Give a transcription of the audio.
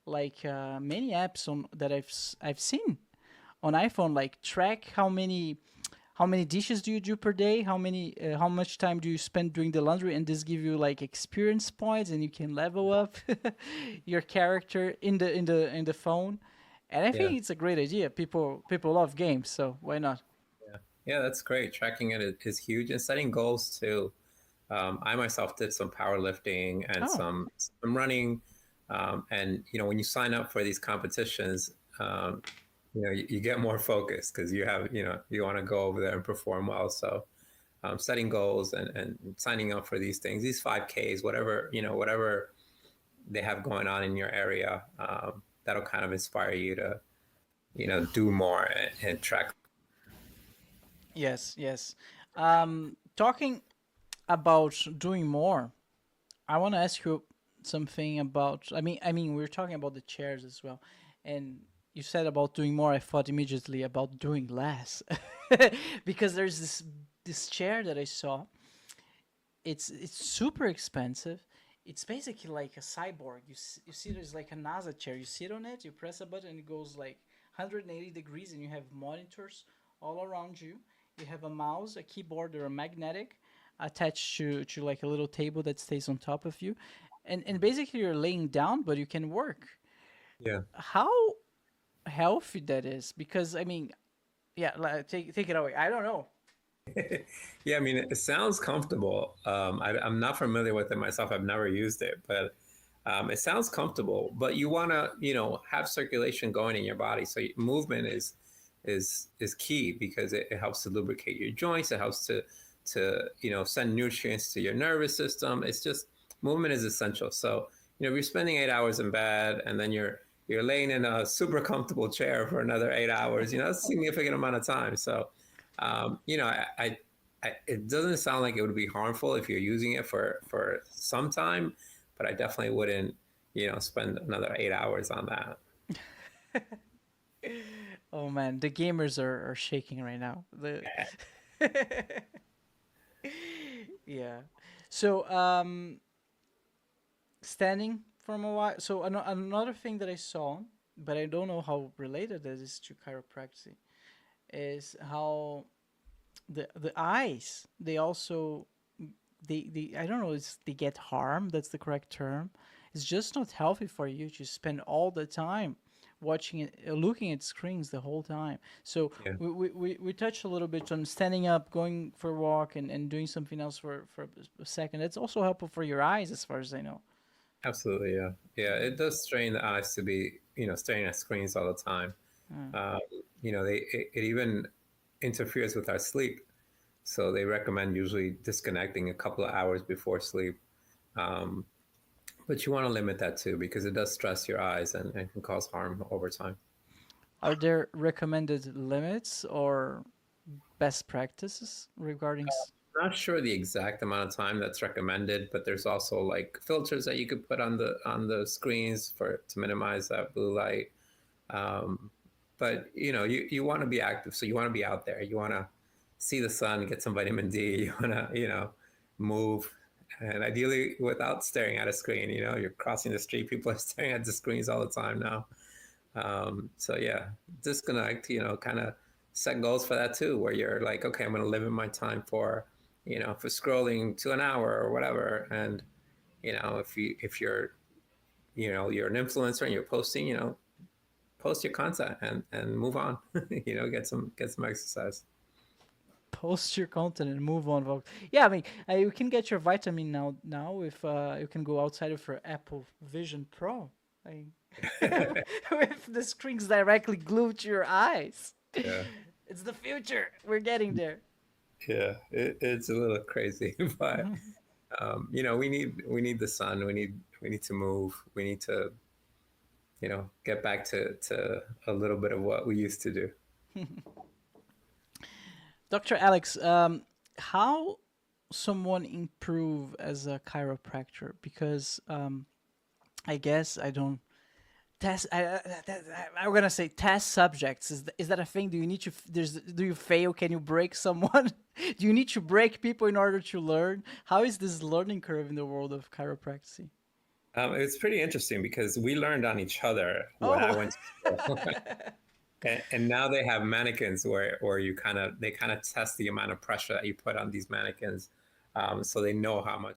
like many apps on that I've seen on iPhone, like track how many dishes do you do per day, how much time do you spend doing the laundry, and this give you like experience points, and you can level up your character in the phone. And I Yeah. think it's a great idea. People love games, so why not? Yeah. Yeah, that's great. Tracking it is huge, and setting goals too. I myself did some powerlifting and Oh, some running. And when you sign up for these competitions, you get more focused because you want to go over there and perform well. So setting goals and signing up for these things, these 5Ks, whatever they have going on in your area, that'll kind of inspire you to do more and track. yes, yes. Talking about doing more, I want to ask you something about. I mean, we are talking about the chairs as well, and you said about doing more. I thought immediately about doing less, because there's this chair that I saw. It's super expensive. It's basically like a cyborg. You see, there's like a NASA chair. You sit on it, you press a button, it goes like 180 degrees, and you have monitors all around you. You have a mouse, a keyboard, or a magnetic attached to like a little table that stays on top of you, and basically you're laying down, but you can work. Yeah. How healthy that is? Because I mean, yeah, take it away. I don't know. Yeah, I mean, it sounds comfortable. I'm not familiar with it myself. I've never used it, but it sounds comfortable. But you want to, have circulation going in your body. So movement is key because it helps to lubricate your joints. It helps to send nutrients to your nervous system. It's just movement is essential. So if you're spending 8 hours in bed and then you're laying in a super comfortable chair for another 8 hours, that's a significant amount of time. So it doesn't sound like it would be harmful if you're using it for some time, but I definitely wouldn't, spend another 8 hours on that. Oh man, the gamers are shaking right now. Yeah. So standing from a while. So another thing that I saw, but I don't know how related it is to chiropractic, is how the eyes they also they I don't know, it's they get harmed. That's the correct term. It's just not healthy for you to spend all the time watching it, looking at screens the whole time. So Yeah, we touched a little bit on standing up, going for a walk, and doing something else for a second. It's also helpful for your eyes, as far as I know. absolutely. Yeah, yeah. It does strain the eyes to be, staring at screens all the time. Mm. Um, it even interferes with our sleep. So they recommend usually disconnecting a couple of hours before sleep. Um, but you want to limit that too because it does stress your eyes and can cause harm over time. Are there recommended limits or best practices regarding? Not sure the exact amount of time that's recommended, but there's also like filters that you could put on the screens for to minimize that blue light. Um, but you want to be active, so you want to be out there. You want to see the sun, get some vitamin D. You want to move, and ideally without staring at a screen. You're crossing the street, people are staring at the screens all the time now. So yeah, disconnect, kind of set goals for that too, where you're like, okay, I'm going to limit my time for scrolling to an hour or whatever. And, if you're, you're an influencer and you're posting, post your content and move on, get some exercise. Post your content and move on, folks. Yeah, I mean, you can get your vitamin now if you can go outside of your Apple Vision Pro. I with the screens directly glued to your eyes. Yeah. It's the future. We're getting there. Yeah. It's a little crazy, but, we need the sun. We need to move. We need to, get back to a little bit of what we used to do. Dr. Alex, how someone improve as a chiropractor? Because I guess I don't test. I'm gonna say test subjects. Is that a thing? Do you need to? Do you fail? Can you break someone? Do you need to break people in order to learn? How is this learning curve in the world of chiropractic? It's pretty interesting because we learned on each other when I Oh. went to school. And now they have mannequins where they kind of test the amount of pressure that you put on these mannequins, so they know how much